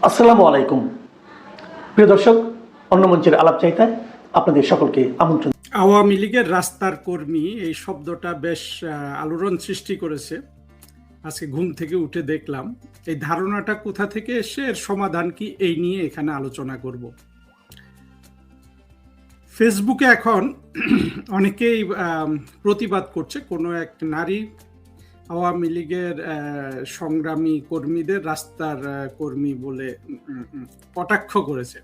আসসালামু আলাইকুম প্রিয় দর্শক, অন্য মঞ্চের আলাপ চাইতায় আপনাদের সকলকে আমন্ত্রণ। আওয়ামী লীগের রাস্তার কর্মী এই শব্দটা বেশ আলোড়ন সৃষ্টি করেছে। আজকে ঘুম থেকে উঠে দেখলাম এই ধারণাটা কোথা থেকে এসে এর সমাধান কি, এই নিয়ে এখানে আলোচনা করব। ফেসবুকে এখন অনেকেই প্রতিবাদ করছে কোনো এক নারী আওয়ামী লীগের সংগ্রামী কর্মীদের রাস্তার কর্মী বলে কটাক্ষ করেছে।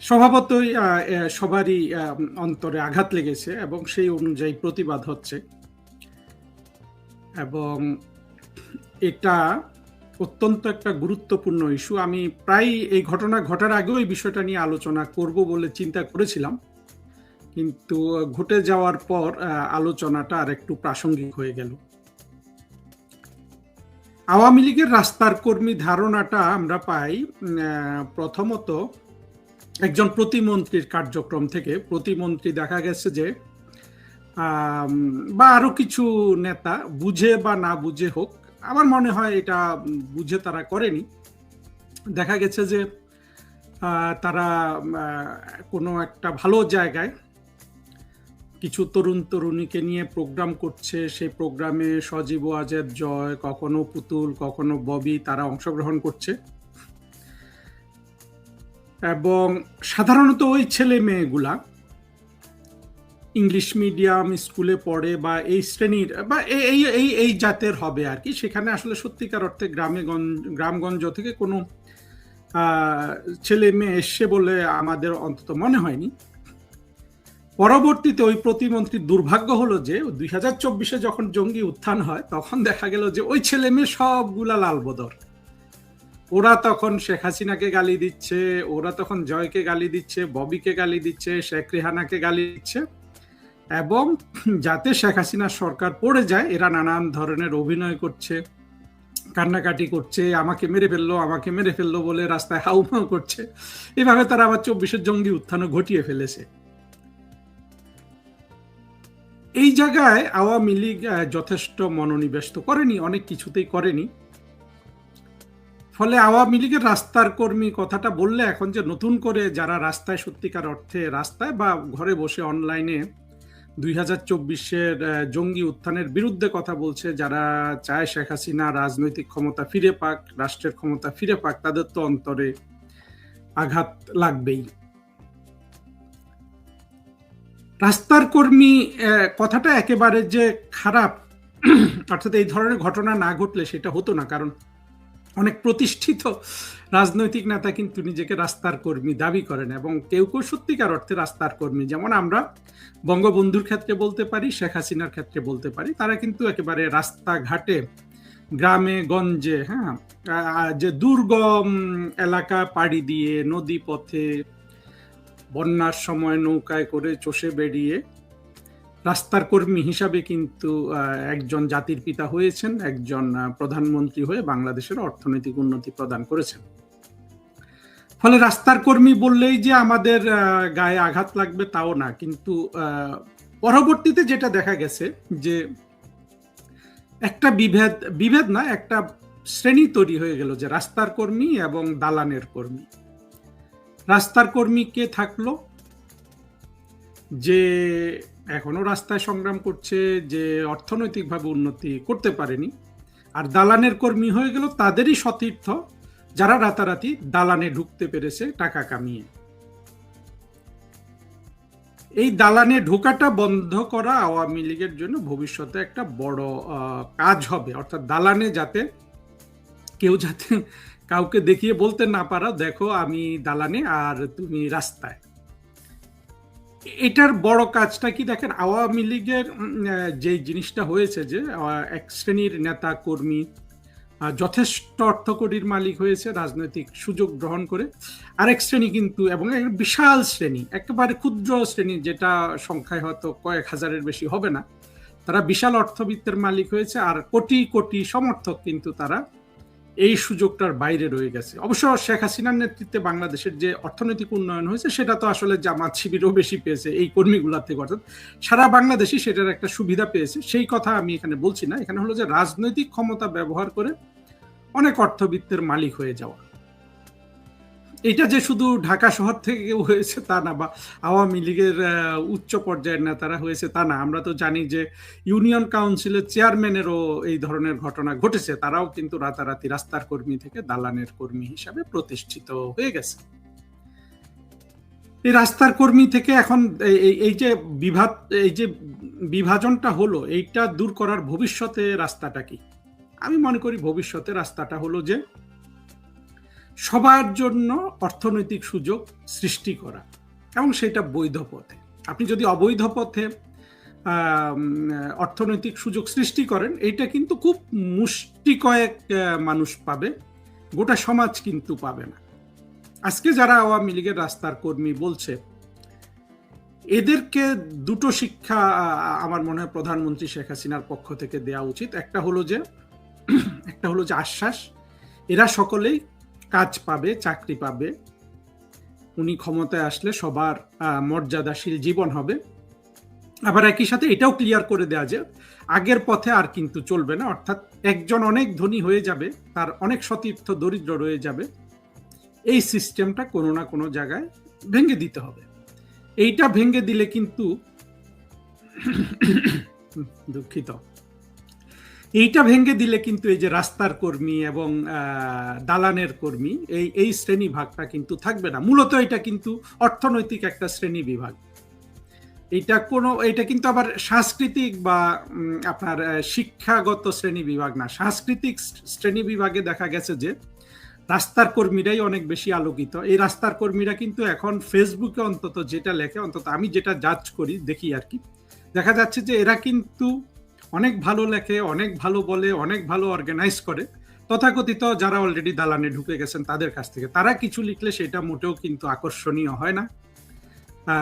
স্বভাবতই সবারই অন্তরে আঘাত লেগেছে এবং সেই অনুযায়ী প্রতিবাদ হচ্ছে, এবং এটা অত্যন্ত একটা গুরুত্বপূর্ণ ইস্যু। আমি প্রায় এই ঘটনা ঘটার আগেও এই বিষয়টা নিয়ে আলোচনা করব বলে চিন্তা করেছিলাম, কিন্তু ঘটে যাওয়ার পর আলোচনাটা আর একটু প্রাসঙ্গিক হয়ে গেল। আওয়ামী লীগের রাস্তার কর্মী ধারণাটা আমরা পাই প্রথমত একজন প্রতিমন্ত্রীর কার্যক্রম থেকে। প্রতিমন্ত্রী দেখা গেছে যে বা আরো কিছু নেতা, বুঝে বা না বুঝে হোক, আমার মনে হয় এটা বুঝে তারা করেনি, দেখা গেছে যে তারা কোনো একটা ভালো জায়গায় কিছু তরুণ তরুণীকে নিয়ে প্রোগ্রাম করছে। সেই প্রোগ্রামে সজীব ওয়াজেদ জয়, কখনো পুতুল, কখনো ববি, তারা অংশগ্রহণ করছে, এবং সাধারণত ওই ছেলে মেয়েগুলা ইংলিশ মিডিয়াম স্কুলে পড়ে বা এই শ্রেণীর বা এই জাতের হবে আর কি। সেখানে আসলে সত্যিকার অর্থে গ্রামগঞ্জ থেকে কোনো ছেলে মেয়ে এসছে বলে আমাদের অন্তত মনে হয়নি। পরবর্তীতে ওই প্রতিমন্ত্রীর দুর্ভাগ্য হলো যে 2024-এ যখন জঙ্গি উত্থান হয় তখন দেখা গেল যে ওই ছেলে মেয়ে সবগুলা লালবদর। ওরা তখন শেখ হাসিনাকে গালি দিচ্ছে, ওরা তখন জয়কে গালি দিচ্ছে, ববিকে গালি দিচ্ছে, শেখ রেহানাকে গালি দিচ্ছে, এবং যাতে শেখ হাসিনার সরকার পড়ে যায় এরা নানান ধরনের অভিনয় করছে, কান্নাকাটি করছে, আমাকে মেরে ফেললো আমাকে মেরে ফেললো বলে রাস্তায় হাউমাউ করছে। এভাবে তারা আবার 24-এর জঙ্গি উত্থানও ঘটিয়ে ফেলেছে। এই জায়গায় আওয়ামী লীগ যথেষ্ট মনোনিবেশ তো করেনি, অনেক কিছুতেই করেনি। ফলে আওয়ামী লীগের রাস্তার কর্মী কথাটা বললে এখন যে নতুন করে যারা রাস্তায়, সত্যিকার অর্থে রাস্তায় বা ঘরে বসে অনলাইনে 2024-এর জঙ্গি উত্থানের বিরুদ্ধে কথা বলছে, যারা চায় শেখ হাসিনা রাজনৈতিক ক্ষমতা ফিরে পাক, রাষ্ট্রের ক্ষমতা ফিরে পাক, তাদের তো অন্তরে আঘাত লাগবেই। রাস্তার কর্মী কথাটা একেবারে যে খারাপ, অর্থাৎ এই ধরনের ঘটনা না ঘটলে সেটা হতো না, কারণ অনেক প্রতিষ্ঠিত রাজনৈতিক নেতা কিন্তু নিজেকে রাস্তার কর্মী দাবি করেন, এবং কেউ কেউ সত্যিকার অর্থে রাস্তার কর্মী। যেমন আমরা বঙ্গবন্ধুর ক্ষেত্রে বলতে পারি, শেখ হাসিনার ক্ষেত্রে বলতে পারি, তারা কিন্তু একেবারে রাস্তাঘাটে, গ্রামে গঞ্জে, যে দুর্গম এলাকা পাড়ি দিয়ে, নদী পথে, বন্যার সময় নৌকায় করে চষে বেরিয়ে রাস্তার কর্মী হিসাবে কিন্তু একজন জাতির পিতা হয়েছেন, একজন প্রধানমন্ত্রী হয়ে বাংলাদেশের অর্থনৈতিক উন্নতি প্রদান করেছেন। ফলে রাস্তার কর্মী বললেই যে আমাদের গায়ে আঘাত লাগবে তাও না, কিন্তু পরবর্তীতে যেটা দেখা গেছে যে একটা বিভেদ না, একটা শ্রেণী তৈরি হয়ে গেল যে রাস্তার কর্মী এবং দালানের কর্মী। রাস্তার কর্মী কে থাকলো? যে এখনো রাস্তায় সংগ্রাম করছে, যে অর্থনৈতিকভাবে উন্নতি করতে পারেনি। আর দালানের কর্মী হয়ে গেল তাদেরই সতীর্থ, যারা রাতারাতি দালানে ঢুকতে পেরেছে টাকা কামিয়ে। এই দালানে ঢোকাটা বন্ধ করা আওয়ামী লীগের জন্য ভবিষ্যতে একটা বড় কাজ হবে। অর্থাৎ দালানে যাতে কেউ কাউকে দেখিয়ে বলতে না পারা, দেখো আমি দালানে আর তুমি রাস্তায়। এটার বড় কাজটা কি দেখেন, আওয়ামী লীগের যে জিনিসটা হয়েছে যে এক শ্রেণীর নেতা কর্মী যথেষ্ট অর্থকড়ির মালিক হয়েছে রাজনৈতিক সুযোগ গ্রহণ করে, আরেক শ্রেণী কিন্তু, এবং বিশাল শ্রেণী, একেবারে ক্ষুদ্র শ্রেণী যেটা সংখ্যায় হয়তো কয়েক হাজারের বেশি হবে না, তারা বিশাল অর্থবিত্তের মালিক হয়েছে, আর কোটি কোটি সমর্থক কিন্তু তারা এই সুযোগটার বাইরে রয়ে গেছে। অবশ্য শেখ হাসিনার নেতৃত্বে বাংলাদেশের যে অর্থনৈতিক উন্নয়ন হয়েছে সেটা তো আসলে জামাত শিবিরও বেশি পেয়েছে এই কর্মীগুলা থেকে, অর্থাৎ সারা বাংলাদেশই সেটার একটা সুবিধা পেয়েছে, সেই কথা আমি এখানে বলছি না। এখানে হলো যে রাজনৈতিক ক্ষমতা ব্যবহার করে অনেক অর্থবিত্তের মালিক হয়ে যাওয়া। এটা যে শুধু ঢাকা শহর থেকে হয়েছে তা না, বা আওয়ামী লীগের উচ্চ পর্যায়ের নেতারা হয়েছে তা না। আমরা তো জানি যে ইউনিয়ন কাউন্সিলের চেয়ারম্যানেরও এই ধরনের ঘটনা ঘটেছে, তারাও কিন্তু রাতারাতি রাস্তার কর্মী থেকে দালানের কর্মী হিসাবে প্রতিষ্ঠিত হয়ে গেছে। এই রাস্তার কর্মী থেকে এখন এই যে বিভাজনটা হলো, এইটা দূর করার ভবিষ্যতে রাস্তাটা কি? আমি মনে করি ভবিষ্যতে রাস্তাটা হলো যে সবার জন্য অর্থনৈতিক সুযোগ সৃষ্টি করা, এবং সেটা বৈধ পথে। আপনি যদি অবৈধ পথে অর্থনৈতিক সুযোগ সৃষ্টি করেন, এইটা কিন্তু খুব মুষ্টি কয়েক মানুষ পাবে, গোটা সমাজ কিন্তু পাবে না। আজকে যারা আওয়ামী লীগের রাস্তার কর্মী বলছে, এদেরকে দুটো শিক্ষা আমার মনে হয় প্রধানমন্ত্রী শেখ হাসিনার পক্ষ থেকে দেওয়া উচিত। একটা হলো যে আশ্বাস, এরা সকলেই কাজ পাবে, চাকরি পাবে, উনি ক্ষমতায় আসলে সবার মর্যাদাশীল জীবন হবে। আবার একই সাথে এটাও ক্লিয়ার করে দেওয়া যে আগের পথে আর কিন্তু চলবে না, অর্থাৎ একজন অনেক ধনী হয়ে যাবে, তার অনেক সতীর্থ দরিদ্র রয়ে যাবে, এই সিস্টেমটা কোনো না কোনো জায়গায় ভেঙে দিতে হবে। এইটা ভেঙে দিলে কিন্তু এই যে রাস্তার কর্মী এবং দালানের কর্মী, এই শ্রেণী ভাগটা কিন্তু থাকবে না। মূলত এটা কিন্তু অর্থনৈতিক একটা শ্রেণী বিভাগ। এটা কিন্তু আবার সাংস্কৃতিক বা আপনার শিক্ষাগত শ্রেণী বিভাগ না। সাংস্কৃতিক শ্রেণী বিভাগে দেখা গেছে যে রাস্তার কর্মীরাই অনেক বেশি আলোকিত। এই রাস্তার কর্মীরা কিন্তু এখন ফেসবুকে অন্তত যেটা লেখে, অন্তত আমি যেটা জাজ করি, দেখি আর কি, দেখা যাচ্ছে যে এরা কিন্তু অনেক ভালো লেখে, অনেক ভালো বলে, অনেক ভালো অর্গানাইজ করে। তথাকথিত যারা অলরেডি দালানে ঢুকে গেছেন তাদের কাছ থেকে তারা কিছু লিখলে সেটা মোটেও কিন্তু আকর্ষণীয় হয় না,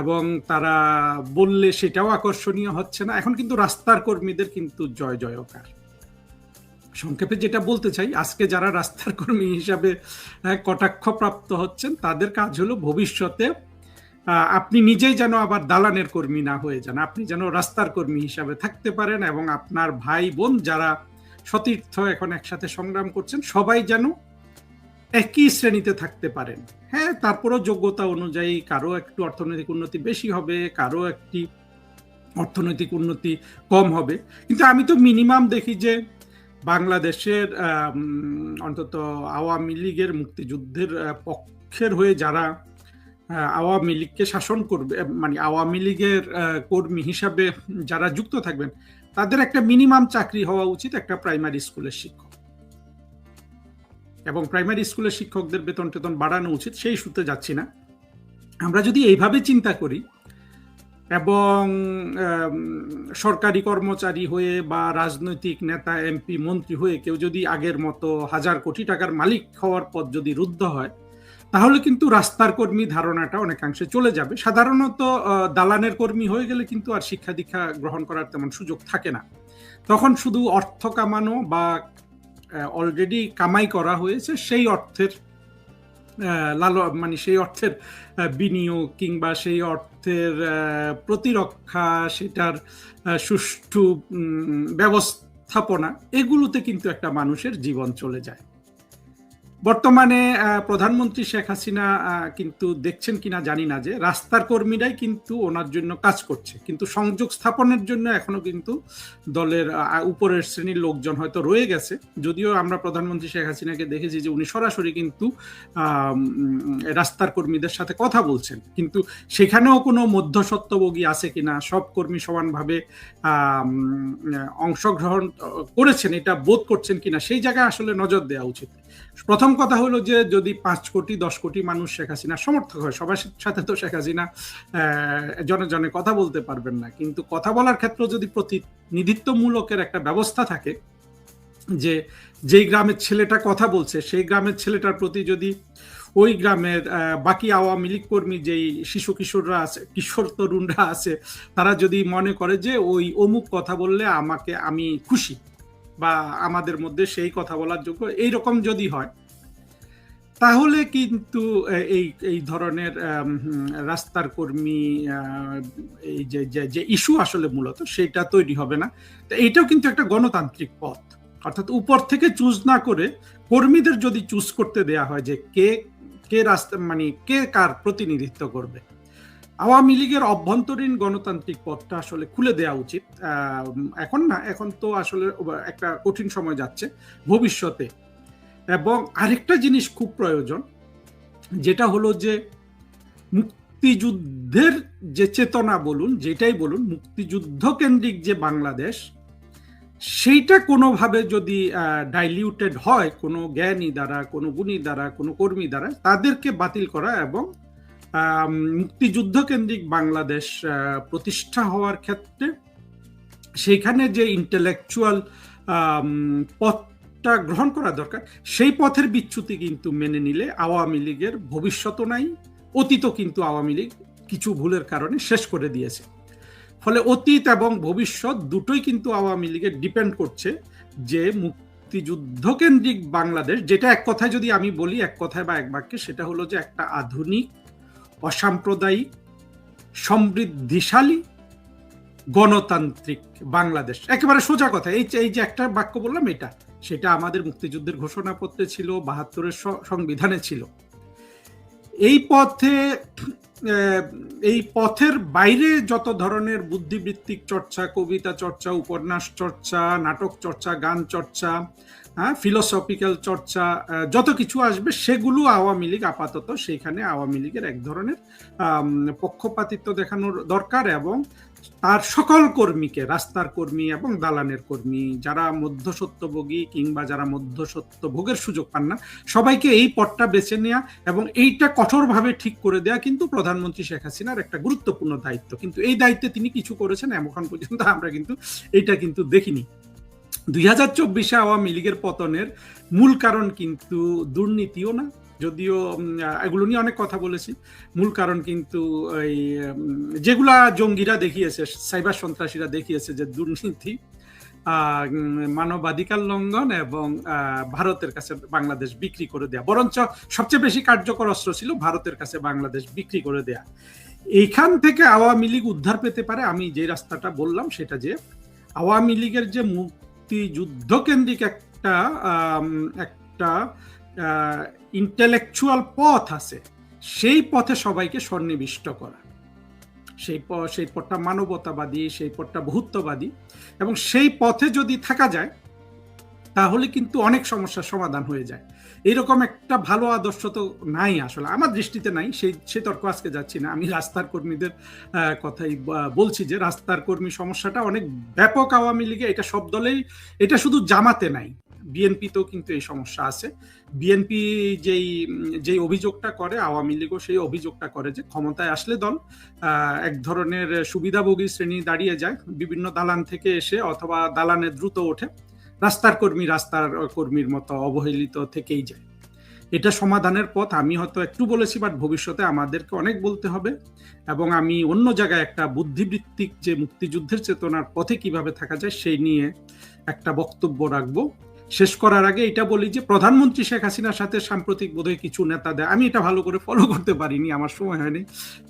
এবং তারা বললে সেটাও আকর্ষণীয় হচ্ছে না। এখন কিন্তু রাস্তার কর্মীদের কিন্তু জয় জয়কার। সংক্ষেপে যেটা বলতে চাই, আজকে যারা রাস্তার কর্মী হিসাবে কটাক্ষ প্রাপ্ত হচ্ছেন, তাদের কাজ হলো ভবিষ্যতে আপনি নিজেই যেন আবার দালানের কর্মী না হয়ে যান, আপনি যেন রাস্তার কর্মী হিসাবে থাকতে পারেন, এবং আপনার ভাই বোন যারা সতীর্থ এখন একসাথে সংগ্রাম করছেন, সবাই যেন একই শ্রেণীতে থাকতে পারেন। হ্যাঁ, তারপরও যোগ্যতা অনুযায়ী কারো একটু অর্থনৈতিক উন্নতি বেশি হবে, কারো একটি অর্থনৈতিক উন্নতি কম হবে, কিন্তু আমি তো মিনিমাম দেখি যে বাংলাদেশের অন্তত আওয়ামী লীগের মুক্তিযুদ্ধের পক্ষের হয়ে যারা আওয়ামী লীগকে শাসন করবে, মানে আওয়ামী লীগের কর্মী হিসাবে যারা যুক্ত থাকবেন, তাদের একটা মিনিমাম চাকরি হওয়া উচিত একটা প্রাইমারি স্কুলের শিক্ষক, এবং প্রাইমারি স্কুলের শিক্ষকদের বেতন টেতন বাড়ানো উচিত। সেই সূত্রে যাচ্ছি না। আমরা যদি এইভাবে চিন্তা করি, এবং সরকারি কর্মচারী হয়ে বা রাজনৈতিক নেতা, এমপি, মন্ত্রী হয়ে কেউ যদি আগের মতো 1000 কোটি টাকার মালিক হওয়ার পথ যদি রুদ্ধ হয়, তাহলে কিন্তু রাস্তার কর্মী ধারণাটা অনেকাংশে চলে যাবে। সাধারণত দালানের কর্মী হয়ে গেলে কিন্তু আর শিক্ষা দীক্ষা গ্রহণ করার তেমন সুযোগ থাকে না। তখন শুধু অর্থ কামানো বা অলরেডি কামাই করা হয়েছে সেই অর্থের সেই অর্থের বিনিয়োগ কিংবা সেই অর্থের প্রতিরক্ষা, সেটার সুষ্ঠু ব্যবস্থাপনা, এগুলোতে কিন্তু একটা মানুষের জীবন চলে যায়। বর্তমানে প্রধানমন্ত্রী শেখ হাসিনা কিন্তু দেখছেন কিনা জানি না যে রাস্তার কর্মীরাই কিন্তু ওনার জন্য কাজ করছে, কিন্তু সংযোগ স্থাপনের জন্য এখনো কিন্তু দলের উপরের শ্রেণীর লোকজন হয়তো রয়ে গেছে। যদিও আমরা প্রধানমন্ত্রী শেখ হাসিনাকে দেখেছি যে উনি সরাসরি কিন্তু রাস্তার কর্মীদের সাথে কথা বলছেন, কিন্তু সেখানেও কোনো মধ্যস্বত্বভোগী আছে কিনা, সব কর্মী সমানভাবে অংশগ্রহণ করেছেন এটা বোধ করছেন কিনা, সেই জায়গায় আসলে নজর দেওয়া উচিত। প্রথম কথা হলো যে যদি 5 কোটি 10 কোটি মানুষ শেখ হাসিনার সমর্থক হয়, সবার সাথে তো শেখ হাসিনা জনে জনে কথা বলতে পারবেন না, কিন্তু কথা বলার ক্ষেত্রে যদি প্রতিনিধিত্বমূলকের একটা ব্যবস্থা থাকে, যে যেই গ্রামের ছেলেটা কথা বলছে সেই গ্রামের ছেলেটার প্রতি যদি ওই গ্রামের বাকি আওয়ামী লীগ কর্মী যেই শিশু কিশোররা আছে, কিশোর তরুণরা আছে, তারা যদি মনে করে যে ওই অমুক কথা বললে আমি খুশি বা আমাদের মধ্যে সেই কথা বলার যোগ্য, এইরকম যদি হয়, তাহলে কিন্তু এই ধরনের রাস্তার কর্মী এই যে ইস্যু আসলে মূলত সেটা তৈরি হবে না। তো এইটাও কিন্তু একটা গণতান্ত্রিক পথ, অর্থাৎ উপর থেকে চুজ না করে কর্মীদের যদি চুজ করতে দেয়া হয় যে কে কে রাস্তা মানে কে কার প্রতিনিধিত্ব করবে, আওয়ামী লীগের অভ্যন্তরীণ গণতান্ত্রিক পথটা আসলে খুলে দেওয়া উচিত। এখন না, এখন তো আসলে একটা কঠিন সময় যাচ্ছে ভবিষ্যতে। এবং আরেকটা জিনিস খুব প্রয়োজন, যেটা হলো যে মুক্তিযুদ্ধের যে চেতনা বলুন, যেটাই বলুন, মুক্তিযুদ্ধ কেন্দ্রিক যে বাংলাদেশ, সেইটা কোনোভাবে যদি ডাইলিউটেড হয় কোনো জ্ঞানী দ্বারা, কোনো গুণী দ্বারা, কোনো কর্মী দ্বারা, তাদেরকে বাতিল করা এবং মুক্তিযুদ্ধ কেন্দ্রিক বাংলাদেশ প্রতিষ্ঠা হওয়ার ক্ষেত্রে সেইখানে যে ইন্টেলেকচুয়াল পথটা গ্রহণ করা দরকার, সেই পথের বিচ্যুতি কিন্তু মেনে নিলে আওয়ামী লীগের ভবিষ্যৎও নাই, অতীতও কিন্তু আওয়ামী লীগ কিছু ভুলের কারণে শেষ করে দিয়েছে। ফলে অতীত এবং ভবিষ্যৎ দুটোই কিন্তু আওয়ামী লীগের ডিপেন্ড করছে যে মুক্তিযুদ্ধ কেন্দ্রিক বাংলাদেশ, যেটা এক কথায় যদি আমি বলি, এক কথায় বা এক বাক্যে, সেটা হলো যে একটা আধুনিক, অসাম্প্রদায়িক, সমৃদ্ধিশালী, গণতান্ত্রিক বাংলাদেশ। একেবারে সোজা কথা, এই যে একটা বাক্য বললাম, এটা সেটা আমাদের মুক্তিযুদ্ধের ঘোষণাপত্রে ছিল, ৭২-এর সংবিধানে ছিল। এই পথের বাইরে যত ধরনের বুদ্ধিবৃত্তিক চর্চা, কবিতা চর্চা, উপন্যাস চর্চা, নাটক চর্চা, গান চর্চা, ফিলোসফিক্যাল চর্চা, যত কিছু আসবে, সেগুলো আওয়ামী লীগ আপাতত সেইখানে আওয়ামী লীগের এক ধরনের পক্ষপাতিত্ব দেখানোর দরকার। এবং তার সকল কর্মীকে, রাস্তার কর্মী এবং দালানের কর্মী, যারা মধ্যস্বত্বভোগী কিংবা যারা মধ্যস্বত্বভোগের সুযোগ পান না, সবাইকে এই পথটা বেছে নেওয়া এবং এইটা কঠোরভাবে ঠিক করে দেওয়া কিন্তু প্রধানমন্ত্রী শেখ হাসিনার একটা গুরুত্বপূর্ণ দায়িত্ব। কিন্তু এই দায়িত্বে তিনি কিছু করেছেন এখন পর্যন্ত আমরা কিন্তু এইটা কিন্তু দেখিনি। 2024-এ আওয়ামী লীগের পতনের মূল কারণ কিন্তু দুর্নীতিও না, যদিও এগুলো নিয়ে অনেক কথা বলেছি। মূল কারণ কিন্তু এই যেগুলা জঙ্গিরা দেখিয়েছে, সাইবার সন্ত্রাসীরা দেখিয়েছে, যে দুর্নীতি, মানবাধিকার লঙ্ঘন এবং ভারতের কাছে বাংলাদেশ বিক্রি করে দেয়া, বরঞ্চ সবচেয়ে বেশি কার্যকর অস্ত্র ছিল ভারতের কাছে বাংলাদেশ বিক্রি করে দেয়া। এইখান থেকে আওয়ামী লীগ উদ্ধার পেতে পারে। আমি যে রাস্তাটা বললাম সেটা, যে আওয়ামী লীগের যে মুক্তিযুদ্ধ কেন্দ্রিক একটা ইন্টেলেকচুয়াল পথ আছে, সেই পথে সবাইকে সন্নিবিষ্ট করা, সেই পথটা মানবতাবাদী, সেই পথটা বহুত্ববাদী, এবং সেই পথে যদি থাকা যায় তাহলে কিন্তু অনেক সমস্যার সমাধান হয়ে যায়। এইরকম একটা ভালো আদর্শ তো নাই, আসলে আমার দৃষ্টিতে নাই। সেই তর্ক আজকে যাচ্ছি না, আমি রাস্তার কর্মীদের কথাই বলছি, যে রাস্তার কর্মী সমস্যাটা অনেক ব্যাপক আওয়ামী লীগে, এটা সব দলেই, এটা শুধু জামাতে নাই, বিএনপিতেও কিন্তু এই সমস্যা আছে। বিএনপি যেই অভিযোগটা করে, আওয়ামী লীগও সেই অভিযোগটা করে, যে ক্ষমতায় আসলে দল এক ধরনের সুবিধাভোগী শ্রেণী দাঁড়িয়ে যায়, বিভিন্ন দালান থেকে এসে অথবা দালানে দ্রুত ওঠে, রাস্তার কর্মীর মতো অবহেলিত থেকেই যায়। এটা সমাধানের পথ আমি হয়তো একটু বলেছি, বাট ভবিষ্যতে আমাদেরকে অনেক বলতে হবে। এবং আমি অন্য জায়গায় একটা বুদ্ধিবৃত্তিক যে মুক্তিযুদ্ধের চেতনার পথে কিভাবে থাকা যায় সেই নিয়ে একটা বক্তব্য রাখবো। শেষ করার আগে এটা বলি যে প্রধানমন্ত্রী শেখ হাসিনার সাথে সাম্প্রতিক বোধহয় কিছু নেতা দেয়, আমি এটা ভালো করে ফলো করতে পারিনি, আমার সময় হয়নি,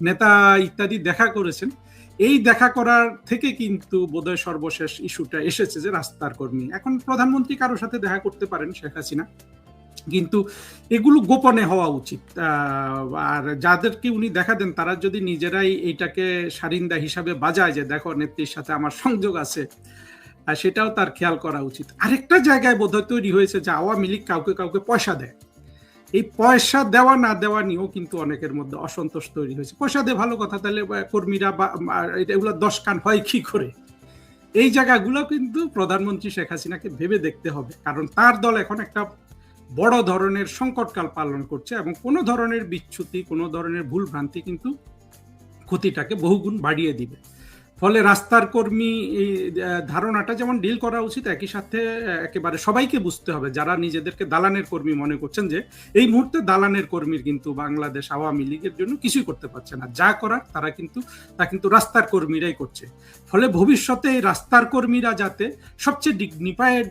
নেতা ইত্যাদি দেখা করেছেন। এই দেখা করার থেকে কিন্তু বোধহয় সর্বশেষ ইস্যুটা এসেছে যে রাস্তার কর্মী। এখন প্রধানমন্ত্রী কারোর সাথে দেখা করতে পারেন শেখ হাসিনা, কিন্তু এগুলো গোপনে হওয়া উচিত। আর যাদেরকে উনি দেখা দেন তারা যদি নিজেরাই এইটাকে সারিন্দা হিসাবে বাজায় যে দেখো নেত্রীর সাথে আমার সংযোগ আছে, সেটাও তার খেয়াল করা উচিত। আরেকটা জায়গায় বোধহয় তৈরি হয়েছে যে আওয়ামী লীগ কাউকে কাউকে পয়সা দেয়। এই পয়সা দেওয়া না দেওয়া নিয়েও কিন্তু অনেকের মধ্যে অসন্তোষ তৈরি হয়েছে। পয়সা দিয়ে ভালো কথা, তাহলে কর্মীরা এগুলো 10 কান হয় কি করে? এই জায়গাগুলো কিন্তু প্রধানমন্ত্রী শেখ হাসিনাকে ভেবে দেখতে হবে, কারণ তার দল এখন একটা বড় ধরনের সংকটকাল পালন করছে এবং কোনো ধরনের বিচ্যুতি, কোনো ধরনের ভুল ভ্রান্তি কিন্তু ক্ষতিটাকে বহুগুণ বাড়িয়ে দিবে। ফলে রাস্তার কর্মী এই ধারণাটা যেমন ডিল করা উচিত, একই সাথে একেবারে সবাইকে বুঝতে হবে যারা নিজেদেরকে দালানের কর্মী মনে করছেন, যে এই মুহূর্তে দালানের কর্মীর কিন্তু বাংলাদেশ আওয়ামী লীগের জন্য কিছুই করতে পারছে না। যা করার তা কিন্তু রাস্তার কর্মীরাই করছে। ফলে ভবিষ্যতে এই রাস্তার কর্মীরা যাতে সবচেয়ে ডিগনিফাইড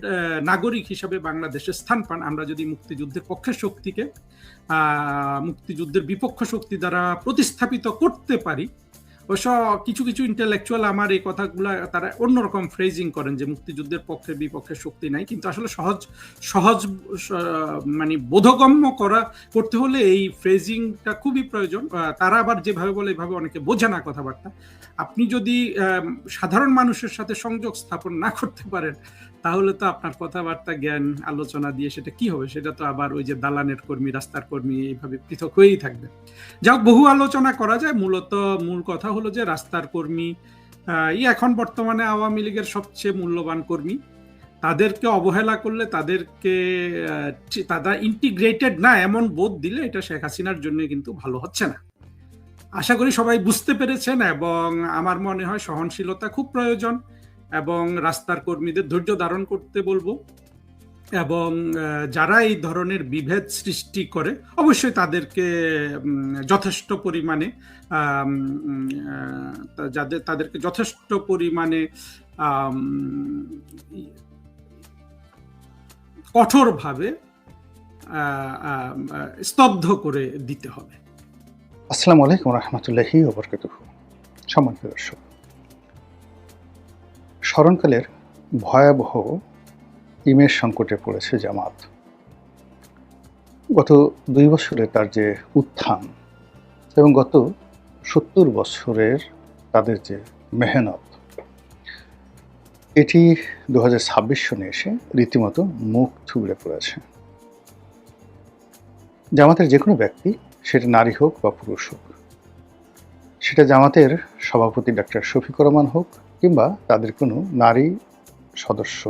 নাগরিক হিসাবে বাংলাদেশে স্থান পান, আমরা যদি মুক্তিযুদ্ধের পক্ষের শক্তিকে মুক্তিযুদ্ধের বিপক্ষ শক্তি দ্বারা প্রতিস্থাপিত করতে পারি, অবশ্য কিছু কিছু ইন্টেলেকচুয়াল আমার এই কথাগুলো তারা অন্যরকম ফ্রেজিং করেন যে মুক্তিযুদ্ধের পক্ষে বিপক্ষে শক্তি নাই, কিন্তু আসলে সহজ সহজ মানে বোধগম্য করতে হলে এই ফ্রেজিংটা খুবই প্রয়োজন। তারা আবার যেভাবে বলে এভাবে অনেকে বোঝে না কথাবার্তা। আপনি যদি সাধারণ মানুষের সাথে সংযোগ স্থাপন না করতে পারেন, তাহলে তো আপনার কথাবার্তা জ্ঞান আলোচনা দিয়ে সেটা কি হবে? সেটা তো আবার ওই যে দালানের কর্মী, রাস্তার কর্মী এইভাবে পৃথক হয়েই থাকবে। যাক, বহু আলোচনা করা যায়। মূল কথা হলো যে রাস্তার কর্মী এখন বর্তমানে আওয়ামী লীগের সবচেয়ে মূল্যবান কর্মী। তাদেরকে অবহেলা করলে, তারা ইন্টিগ্রেটেড না এমন বোধ দিলে এটা শেখ হাসিনার জন্য কিন্তু ভালো হচ্ছে না। আশা করি সবাই বুঝতে পেরেছেন, এবং আমার মনে হয় সহনশীলতা খুব প্রয়োজন, এবং রাস্তার কর্মীদের ধৈর্য ধারণ করতে বলবো, এবং যারা এই ধরনের বিভেদ সৃষ্টি করে অবশ্যই তাদেরকে যথেষ্ট পরিমাণে কঠোরভাবে স্তব্ধ করে দিতে হবে। আসসালামু আলাইকুম রহমতুল্লাহি ওয়া বারাকাতুহু। সম্মানিত দর্শক, স্মরণকালের ভয়াবহ ইমেজ সংকটে পড়েছে জামাত। গত ২ বছরে তার যে উত্থান এবং গত ৭০ বছরের তাদের যে মেহনত, এটি ২০২৬ সনে এসে রীতিমতো মুখ থুবড়ে পড়েছে। জামাতের যে কোনো ব্যক্তি, সেটা নারী হোক বা পুরুষ হোক, সেটা জামাতের সভাপতি ডাক্তার শফিকুর রহমান হোক কিংবা তাদের কোনো নারী সদস্য,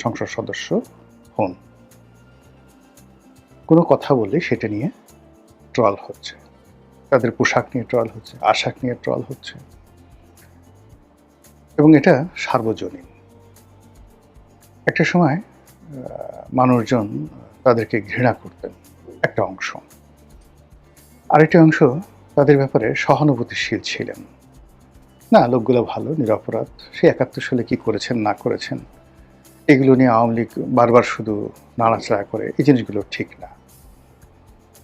সংসদ সদস্য হন, কোনো কথা বললে সেটা নিয়ে ট্রল হচ্ছে। তাদের পোশাক নিয়ে ট্রল হচ্ছে, আশাক নিয়ে ট্রল হচ্ছে, এবং এটা সার্বজনীন। একটা সময় মানুষজন তাদেরকে ঘৃণা করতেন একটা অংশ, আরেকটি অংশ তাদের ব্যাপারে সহানুভূতিশীল ছিলেন। না, লোকগুলো ভালো, নিরপরাধ, সে ৭১ সালে কী করেছেন না করেছেন এগুলো নিয়ে আওয়ামী লীগ বারবার শুধু নাড়াচাড়া করে, এই জিনিসগুলো ঠিক না।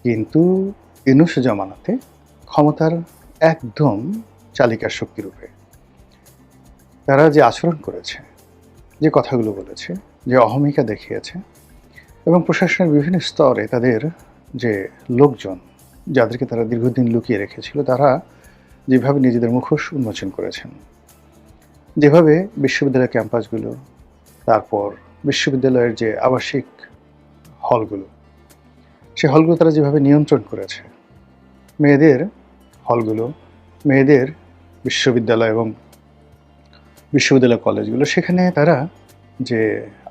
কিন্তু ইউনূস জামানাতে ক্ষমতার একদম চালিকা শক্তিরূপে তারা যে আচরণ করেছে, যে কথাগুলো বলেছে, যে অহমিকা দেখিয়েছে, এবং প্রশাসনের বিভিন্ন স্তরে তাদের যে লোকজন, যাদেরকে তারা দীর্ঘদিন লুকিয়ে রেখেছিল, তারা যেভাবে নিজেদের মুখোশ উন্মোচন করেছেন, যেভাবে বিশ্ববিদ্যালয় ক্যাম্পাসগুলো, তারপর বিশ্ববিদ্যালয়ের যে আবাসিক হলগুলো, সে হলগুলো তারা যেভাবে নিয়ন্ত্রণ করেছে, মেয়েদের হলগুলো, মেয়েদের বিশ্ববিদ্যালয় এবং বিশ্ববিদ্যালয় কলেজগুলো, সেখানে তারা যে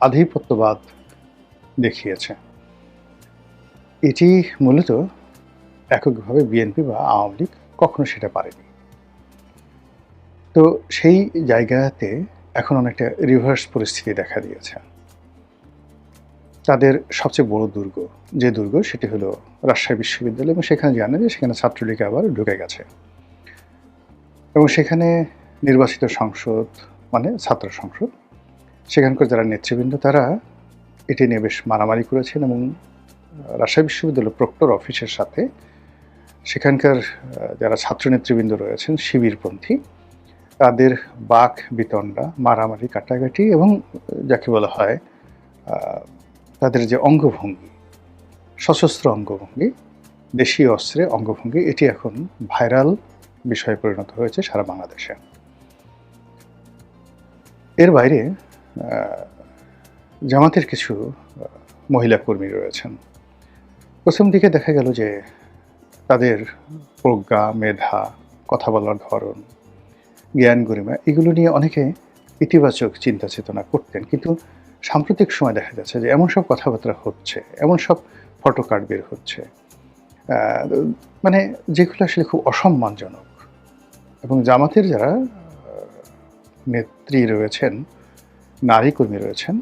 আধিপত্যবাদ দেখিয়েছে, এটি মূলত এককভাবে বিএনপি বা আওয়ামী লীগ কখনো সেটা পারেনি। তো সেই জায়গাতে এখন অনেকটা রিভার্স পরিস্থিতি দেখা দিয়েছে। তাদের সবচেয়ে বড় দুর্গ, যে দুর্গ, সেটি হলো রাজশাহী বিশ্ববিদ্যালয়, এবং সেখানে জানে যে সেখানে ছাত্রলীগ আবার ঢুকে গেছে, এবং সেখানে নির্বাচিত সংসদ মানে ছাত্র সংসদ, সেখানকার যারা নেতৃবৃন্দ, তারা এটি নিয়ে বেশ মারামারি করেছেন, এবং রাজশাহী বিশ্ববিদ্যালয় প্রক্টর অফিসের সাথে সেখানকার যারা ছাত্র নেতৃবৃন্দ রয়েছেন শিবিরপন্থী, তাদের বাক বিতণ্ডা, মারামারি, কাটাকাটি, এবং যাকে বলা হয় তাদের যে অঙ্গভঙ্গি, সশস্ত্র অঙ্গভঙ্গি, দেশীয় অস্ত্রে অঙ্গভঙ্গি, এটি এখন ভাইরাল বিষয়ে পরিণত হয়েছে সারা বাংলাদেশে। এর বাইরে জামাতের কিছু মহিলা কর্মী রয়েছেন। প্রথম দিকে দেখা গেল যে তাদের প্রজ্ঞা, মেধা, কথা বলার ধরন, জ্ঞান, গরিমা, এগুলো নিয়ে অনেকে ইতিবাচক চিন্তা চেতনা করতেন, কিন্তু সাম্প্রতিক সময় দেখা যাচ্ছে যে এমন সব কথাবার্তা হচ্ছে, এমন সব ফটোকার্ড বের হচ্ছে, মানে যেগুলো আসলে খুব অসম্মানজনক। এবং জামাতের যারা নেত্রী রয়েছেন, নারী কর্মী রয়েছেন,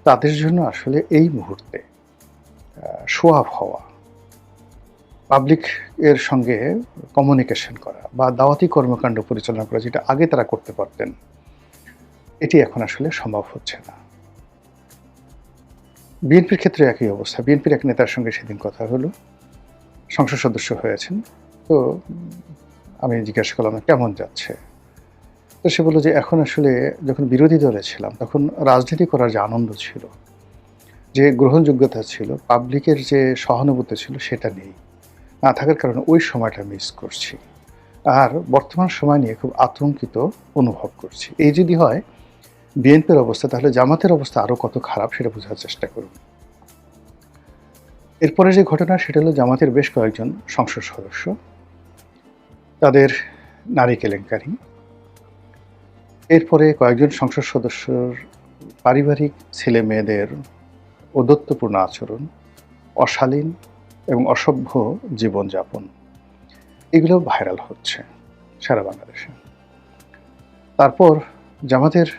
তাদের জন্য আসলে এই মুহূর্তে শো অফ হওয়া, পাবলিক এর সঙ্গে কমিউনিকেশন করা বা দাওয়াতি কর্মকাণ্ড পরিচালনা করা, যেটা আগে তারা করতে পারতেন, এটি এখন আসলে সম্ভব হচ্ছে না। বিএনপির ক্ষেত্রে একই অবস্থা। বিএনপির এক নেতার সঙ্গে সেদিন কথা হলো, সংসদ সদস্য হয়েছেন। তো আমি জিজ্ঞাসা করলাম কেমন যাচ্ছে। তো সে বলল যে এখন আসলে যখন বিরোধী দলে ছিলাম তখন রাজনীতি করার যে আনন্দ ছিল, যে গ্রহণযোগ্যতা ছিল, পাবলিকের যে সহানুভূতি ছিল সেটা নেই। না থাকার কারণে ওই সময়টা মিস করছি। আর বর্তমান সময় নিয়ে খুব আতঙ্কিত অনুভব করছি। এই যদি হয় বিএনপির অবস্থা, তাহলে জামাতের অবস্থা আরও কত খারাপ সেটা বোঝার চেষ্টা করুন। এরপরে যে ঘটনা সেটা হলো জামাতের বেশ কয়েকজন সংসদ সদস্য, তাদের নারী কেলেঙ্কারি, এরপরে কয়েকজন সংসদ সদস্যর পারিবারিক ছেলে মেয়েদের ঔদ্ধত্যপূর্ণ আচরণ, অশালীন এবং অসভ্য জীবনযাপন, এগুলো ভাইরাল হচ্ছে সারা বাংলাদেশে। তারপর জামাতের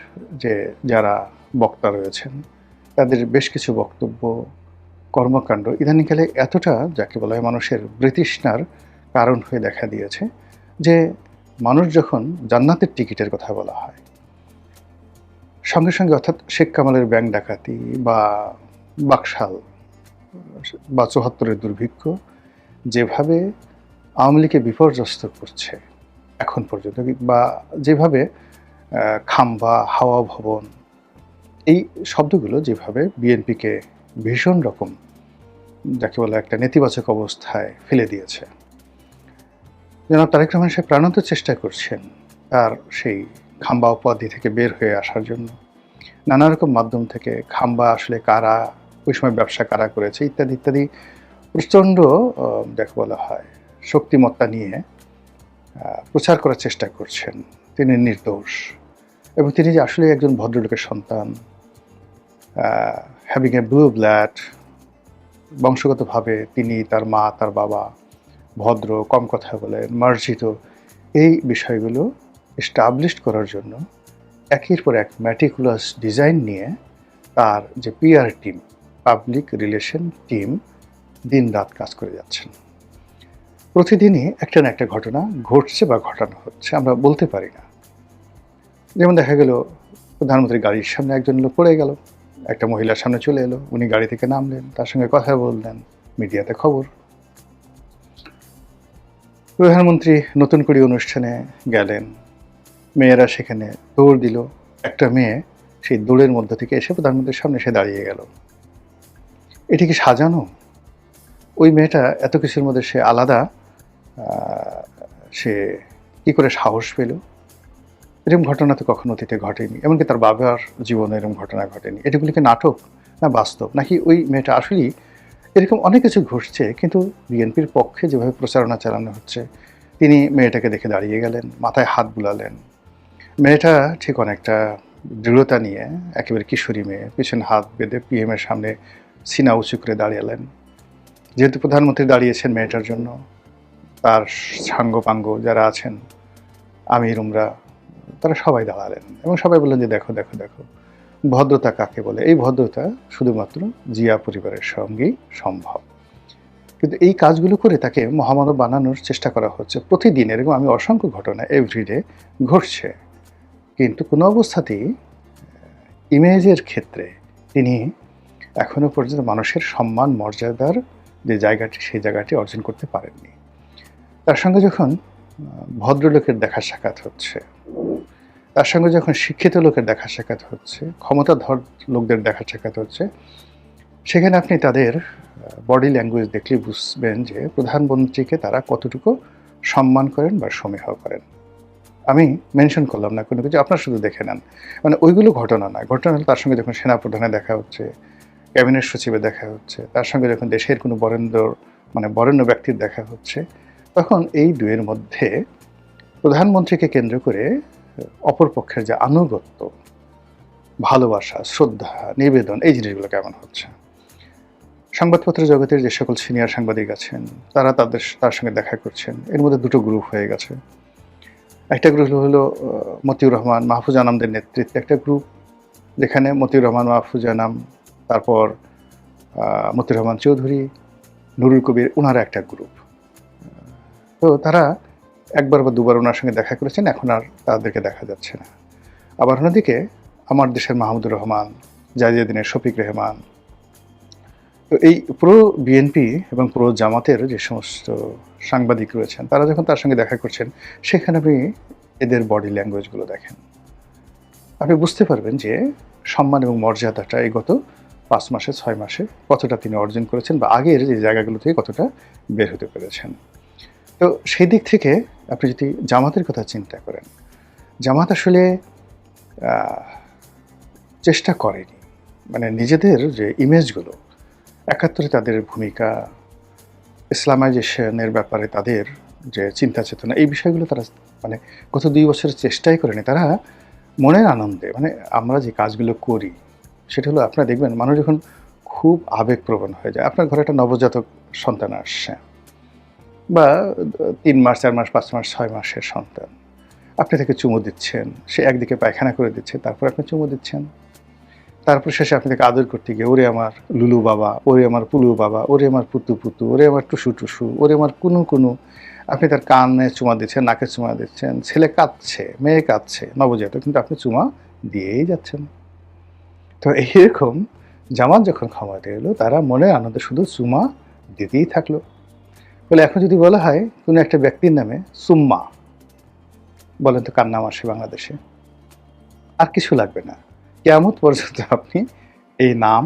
যে যারা বক্তা রয়েছেন তাদের বেশ কিছু বক্তব্য, কর্মকাণ্ড ইদানিংকালে এতটা যাকে বলা হয় মানুষের বৃতৃষ্ণার কারণ হয়ে দেখা দিয়েছে যে মানুষ যখন জান্নাতের টিকিটের কথা বলা হয় সঙ্গে সঙ্গে, অর্থাৎ শেখ কামালের ব্যাংক ডাকাতি বা বাকশাল বা ৭৪-এর দুর্ভিক্ষ যেভাবে আওয়ামী লীগকে বিপর্যস্ত করছে এখন পর্যন্ত, বা যেভাবে খাম্বা, হাওয়া ভবন, এই শব্দগুলো যেভাবে বিএনপিকে ভীষণ রকম যাকে বলে একটা নেতিবাচক অবস্থায় ফেলে দিয়েছে। জনাব তারেক রহমান সাহেব প্রাণান্ত চেষ্টা করছেন তার সেই খাম্বা উপাধি থেকে বের হয়ে আসার জন্য, নানা রকম মাধ্যম থেকে খাম্বা আসলে কারা, ওই সময় ব্যবসা কারা করেছে ইত্যাদি ইত্যাদি প্রচণ্ড যাকে বলা হয় শক্তিমত্তা নিয়ে প্রচার করার চেষ্টা করছেন তিনি নির্দোষ এবং তিনি যে আসলে একজন ভদ্রলোকের সন্তান, হ্যাভিং এ ব্লু ব্লাড, বংশগতভাবে তিনি, তার মা, তার বাবা ভদ্র, কম কথা বলেন, মার্জিত, এই বিষয়গুলো এস্টাবলিশড করার জন্য একের পর এক ম্যাটিকুলাস ডিজাইন নিয়ে তার যে PR team, public relation team দিন রাত কাজ করে যাচ্ছেন। প্রতিদিনই একটা না একটা ঘটনা ঘটছে বা ঘটানো হচ্ছে, আমরা বলতে পারি না। যেমন দেখা গেল প্রধানমন্ত্রীর গাড়ির সামনে একজন লোক পড়ে গেল, একটা মহিলার সামনে চলে এলো, উনি গাড়ি থেকে নামলেন, তার সঙ্গে কথা বললেন, মিডিয়াতে খবর। প্রধানমন্ত্রী নতুন করে অনুষ্ঠানে গেলেন, মেয়েরা সেখানে দৌড় দিল, একটা মেয়ে সেই দৌড়ের মধ্যে থেকে এসে প্রধানমন্ত্রীর সামনে এসে দাঁড়িয়ে গেল। এটি কি সাজানো? ওই মেয়েটা এত কিছুর মধ্যে সে আলাদা, সে কি করে সাহস পেল? এরকম ঘটনা তো কখনো অতীতে ঘটেনি, এমনকি তার বাবার জীবনে এরকম ঘটনা ঘটেনি। এটাগুলি কি নাটক না বাস্তব, নাকি ওই মেয়েটা আসলেই? এরকম অনেক কিছু ঘটছে, কিন্তু বিএনপির পক্ষে যেভাবে প্রচারণা চালানো হচ্ছে, তিনি মেয়েটাকে দেখে দাঁড়িয়ে গেলেন, মাথায় হাত বুলালেন। মেয়েটা ঠিক অনেকটা দৃঢ়তা নিয়ে, একেবারে কিশোরী মেয়ে, পিছনে হাত বেঁধে পিএমের সামনে সিনা উঁচু করে দাঁড়িয়েলেন। যেহেতু প্রধানমন্ত্রী দাঁড়িয়েছেন মেয়েটার জন্য, তার সাঙ্গপাঙ্গ যারা আছেন, আমির উমরা, তারা সবাই দাঁড়ালেন এবং সবাই বললেন যে দেখো দেখো দেখো ভদ্রতা কাকে বলে। এই ভদ্রতা শুধুমাত্র জিয়া পরিবারের সঙ্গেই সম্ভব। কিন্তু এই কাজগুলো করে তাকে মহামানব বানানোর চেষ্টা করা হচ্ছে প্রতিদিন। এরকম আমি অসংখ্য ঘটনা এভরিডে ঘটছে, কিন্তু কোনো অবস্থাতেই ইমেজের ক্ষেত্রে তিনি এখনো পর্যন্ত মানুষের সম্মান মর্যাদার যে জায়গাটি, সেই জায়গাটি অর্জন করতে পারেননি। তার সঙ্গে যখন ভদ্রলোকের দেখা সাক্ষাৎ হচ্ছে, তার সঙ্গে যখন শিক্ষিত লোকের দেখা সাক্ষাৎ হচ্ছে, ক্ষমতাধর লোকদের দেখা সাক্ষাৎ হচ্ছে, সেখানে আপনি তাদের বডি ল্যাঙ্গুয়েজ দেখলে বুঝবেন যে প্রধানমন্ত্রীকে তারা কতটুকু সম্মান করেন বা সমীহ করেন। আমি মেনশন করলাম না কোনো কিছু, আপনার শুধু দেখে নেন। মানে ওইগুলো ঘটনা নয়, ঘটনা হলো তার সঙ্গে যখন সেনাপ্রধানে দেখা হচ্ছে, ক্যাবিনেট সচিবে দেখা হচ্ছে, তার সঙ্গে যখন দেশের কোনো বরেণ্য ব্যক্তির দেখা হচ্ছে, তখন এই দুয়ের মধ্যে প্রধানমন্ত্রীকে কেন্দ্র করে অপরপক্ষের যে আনুগত্য, ভালোবাসা, শ্রদ্ধা, নিবেদন, এই জিনিসগুলো কেমন হচ্ছে। সংবাদপত্র জগতের যে সকল সিনিয়র সাংবাদিক আছেন তারা তার সঙ্গে দেখা করছেন। এর মধ্যে দুটো গ্রুপ হয়ে গেছে। একটা গ্রুপ হলো মতিউর রহমান, মাহফুজ আনামদের নেতৃত্বে একটা গ্রুপ, যেখানে মতিউর রহমান, মাহফুজ আনাম, তারপর মতিউর রহমান চৌধুরী, নুরুল কবির, ওনারা একটা গ্রুপ। তো তারা একবার বা দুবার ওনার সঙ্গে দেখা করেছেন, এখন আর তাদেরকে দেখা যাচ্ছে না। আবার অন্যদিকে আমার দেশের মাহমুদুর রহমান, জাজিউদ্দিনের শফিক রেহমান, তো এই প্রো বিএনপি এবং প্রো জামাতের যে সমস্ত সাংবাদিক রয়েছেন, তারা যখন তার সঙ্গে দেখা করছেন, সেখানে আপনি এদের বডি ল্যাঙ্গুয়েজগুলো দেখেন, আপনি বুঝতে পারবেন যে সম্মান এবং মর্যাদাটা এই গত 5 মাসে 6 মাসে কতটা তিনি অর্জন করেছেন, বা আগের যে জায়গাগুলো থেকে কতটা বের হতে পেরেছেন। তো সেই দিক থেকে আপনি যদি জামাতের কথা চিন্তা করেন, জামাত আসলে চেষ্টা করেনি, মানে নিজেদের যে ইমেজগুলো, 71-এ তাদের ভূমিকা, ইসলামাইজেশনের ব্যাপারে তাদের যে চিন্তা চেতনা, এই বিষয়গুলো তারা মানে গত 2 বছরের চেষ্টাই করেনি। তারা মনের আনন্দে, মানে আমরা যে কাজগুলো করি সেটা হলো, আপনারা দেখবেন মানুষ যখন খুব আবেগপ্রবণ হয়ে যায়, আপনার ঘরে একটা নবজাতক সন্তান আসছে, বা 3 মাস 4 মাস 5 মাস 6 মাসের সন্তান, আপনি তাকে চুমু দিচ্ছেন, সে একদিকে পায়খানা করে দিচ্ছে, তারপর আপনি চুমু দিচ্ছেন, তারপর শেষে আপনি তাকে আদর করতে গিয়ে ওরে আমার লুলু বাবা, ওরে আমার পুলু বাবা, ওরে আমার পুতু পুতু, ওরে আমার টুসু টুসু, ওরে আমার কুনু কুনু, আপনি তার কানে চুমা দিচ্ছেন, নাকে চুমা দিচ্ছেন, ছেলে কাঁদছে, মেয়ে কাঁদছে, নবজাতক, কিন্তু আপনি চুমা দিয়েই যাচ্ছেন। তো এইরকম জামাত যখন ক্ষমতা এলো, তারা মনে আনন্দে শুধু চুমা দিতেই থাকলো। বলে এখন যদি বলা হয় কোনো একটা ব্যক্তির নামে সুম্মা, বলেন তো কার নাম আসে বাংলাদেশে? আর কিছু লাগবে না, কিয়ামত পর্যন্ত আপনি এই নাম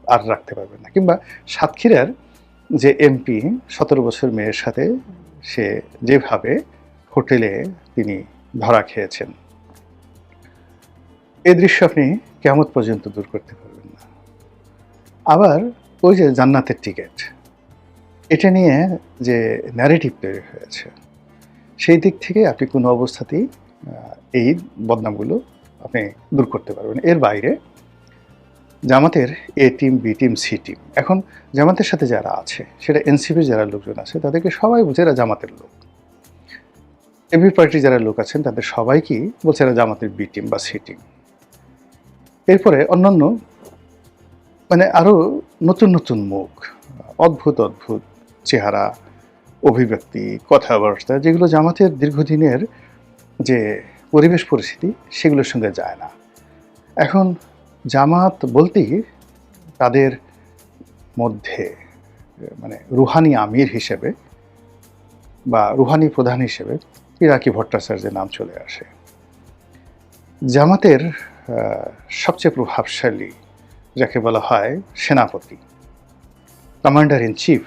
আর রাখতে পারবেন না। কিংবা সাতক্ষীরার যে এমপি 17 বছর মেয়ের সাথে সে যেভাবে হোটেলে তিনি ধরা খেয়েছেন, এই দৃশ্য আপনি কিয়ামত পর্যন্ত দূর করতে পারবেন না। আবার ওই যে জান্নাতের টিকিট, এটা নিয়ে যে ন্যারেটিভ তৈরি হয়েছে, সেই দিক থেকে আপনি কোনো অবস্থাতেই এই বদনামগুলো আপনি দূর করতে পারবেন। এর বাইরে জামাতের A team, B team, C team, এখন জামাতের সাথে যারা আছে, সেটা এনসিপির যারা লোকজন আছে, তাদেরকে সবাই বলছে এরা জামাতের লোক। এবি পার্টির যারা লোক আছেন, তাদের সবাইকেই বলছে এরা জামাতের বি টিম বা সি টিম। এরপরে অন্যান্য মানে আরও নতুন নতুন মুখ, অদ্ভুত অদ্ভুত চেহারা, অভিব্যক্তি, কথাবার্তা, যেগুলো জামাতের দীর্ঘদিনের যে পরিবেশ পরিস্থিতি, সেগুলোর সঙ্গে যায় না। এখন জামাত বলতেই তাদের মধ্যে মানে রুহানি আমির হিসেবে বা রুহানি প্রধান হিসেবে পিনাকি ভট্টাচার্যের নাম চলে আসে। জামাতের সবচেয়ে প্রভাবশালী যাকে বলা হয় সেনাপতি, কমান্ডার ইন চিফ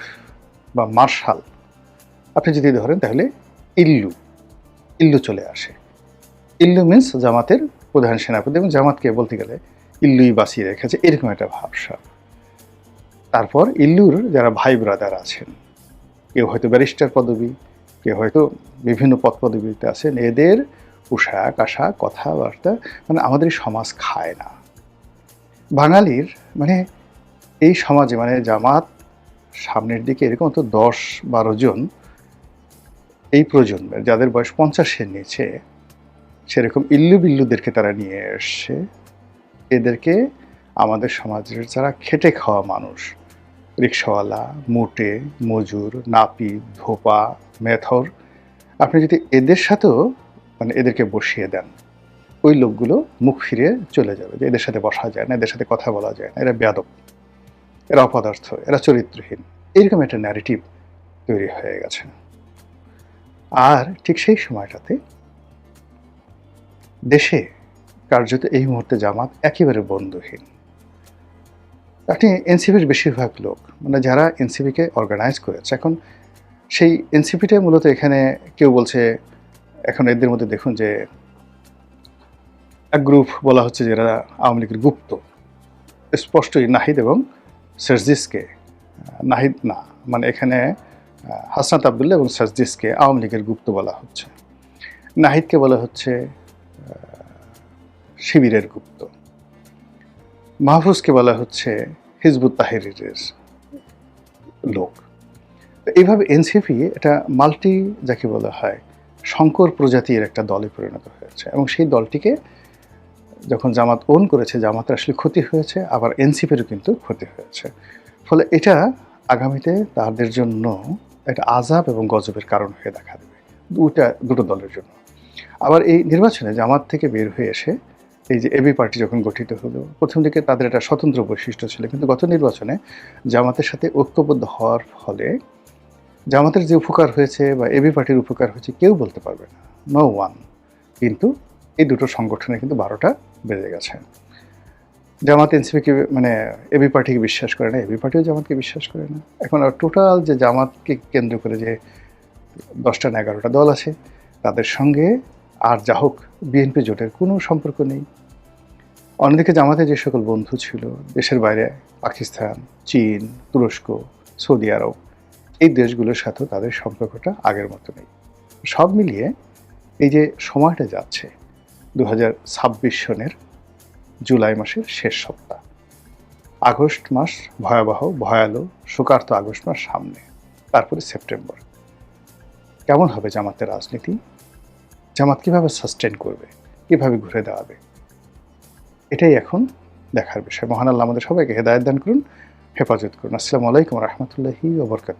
বা মার্শাল, আপনি যদি ধরেন তাহলে ইল্লু চলে আসে। ইল্লু মিন্স জামাতের প্রধান সেনাপতি, এবং জামাতকে বলতে গেলে ইল্লুই বাঁচিয়ে রেখেছে, এরকম একটা ভাবসাব। তারপর ইল্লুর যারা ভাই ব্রাদার আছেন, কেউ হয়তো ব্যারিস্টার পদবী, কেউ হয়তো বিভিন্ন পদ পদবীতে আছেন, এদের পোশাক আশাক কথাবার্তা মানে আমাদের সমাজ খায় না। বাঙালির মানে এই সমাজে মানে জামাত সামনের দিকে এরকম তো 10-12 জন এই প্রজন্মের যাদের বয়স 50-এর নিচে, সেরকম ইল্লু বিল্লুদেরকে তারা নিয়ে এসছে। এদেরকে আমাদের সমাজের যারা খেটে খাওয়া মানুষ, রিক্সাওয়ালা, মুটে, মজুর, নাপিত, ধোপা, মেথর, আপনি যদি এদের সাথেও মানে এদেরকে বসিয়ে দেন, ওই লোকগুলো মুখ ফিরে চলে যাবে যে এদের সাথে বসা যায় না, এদের সাথে কথা বলা যায় না, এরা বেয়াদব, এরা অপদার্থ, এরা চরিত্রহীন, এরকম একটা ন্যারেটিভ তৈরি হয়ে গেছে। আর ঠিক সেই সময়টাতে দেশে কার্যত এই মুহূর্তে জামাত একেবারে বন্ধুহীন। আপনি এনসিপির বেশিরভাগ লোক মানে যারা এনসিপিকে অর্গানাইজ করেছে, এখন সেই এনসিপিটা মূলত এখানে কেউ বলছে, এখন এদের মধ্যে দেখুন যে এক গ্রুপ বলা হচ্ছে যে এরা আওয়ামী লীগের গুপ্ত, স্পষ্টই নাহিদ এবং সার্জিসকে, নাহিদ না মানে এখানে হাসনাত আবদুল্লাহ এবং সার্জিসকে আওয়ামী লীগের গুপ্ত বলা হচ্ছে, নাহিদকে বলা হচ্ছে শিবিরের গুপ্ত, মাহফুজকে বলা হচ্ছে হিজবুত তাহরিরের লোক। এইভাবে এনসিপি এটা মাল্টি যাকে বলা হয় শঙ্কর প্রজাতির একটা দলে পরিণত হয়েছে, এবং সেই দলটিকে যখন জামাত ওন করেছে, জামাতের আসলে ক্ষতি হয়েছে, আবার এনসিপিরও কিন্তু ক্ষতি হয়েছে। ফলে এটা আগামীতে তাদের জন্য একটা আযাব এবং গজবের কারণ হয়ে দেখা দেবে দুটো দলের জন্য। আবার এই নির্বাচনে জামাত থেকে বের হয়ে এসে এই যে এবি পার্টি যখন গঠিত হলো, প্রথম দিকে তাদের একটা স্বতন্ত্র বৈশিষ্ট্য ছিল, কিন্তু গত নির্বাচনে জামাতের সাথে ঐক্যবদ্ধ হওয়ার ফলে জামাতের যে উপকার হয়েছে বা এবি পার্টির উপকার হয়েছে কেউ বলতে পারবে না, নো ওয়ান। কিন্তু এই দুটো সংগঠনে কিন্তু 12টা বেজে গেছে। জামাত এনসিপিকে মানে এবি পার্টিকে বিশ্বাস করে না, এবি পার্টিও জামাতকে বিশ্বাস করে না। এখন আর টোটাল যে জামাতকে কেন্দ্র করে যে 10টা না 11টা দল আছে, তাদের সঙ্গে আর যা হোক বিএনপি জোটের কোনো সম্পর্ক নেই। অন্যদিকে জামাতে যে সকল বন্ধু ছিল দেশের বাইরে, পাকিস্তান, চীন, তুরস্ক, সৌদি আরব, এই দেশগুলোর সাথেও তাদের সম্পর্কটা আগের মতো নেই। সব মিলিয়ে এই যে সময়টা যাচ্ছে 2026 সনের জুলাই মাসের শেষ সপ্তাহ, আগস্ট মাস ভয়াবহ, ভয়ালো, শোকার্ত আগস্ট মাস সামনে, তারপরে সেপ্টেম্বর। কেমন হবে জামাতের রাজনীতি? জামাত কীভাবে সাস্টেন করবে, কীভাবে ঘুরে দাঁড়াবে, এটাই এখন দেখার বিষয়। মহান আল্লাহ আমাদের সবাইকে হেদায়েত দান করুন, হেফাজত করুন। আসসালামু আলাইকুম রহমতুল্লাহি ওয়া বারাকাতুহু।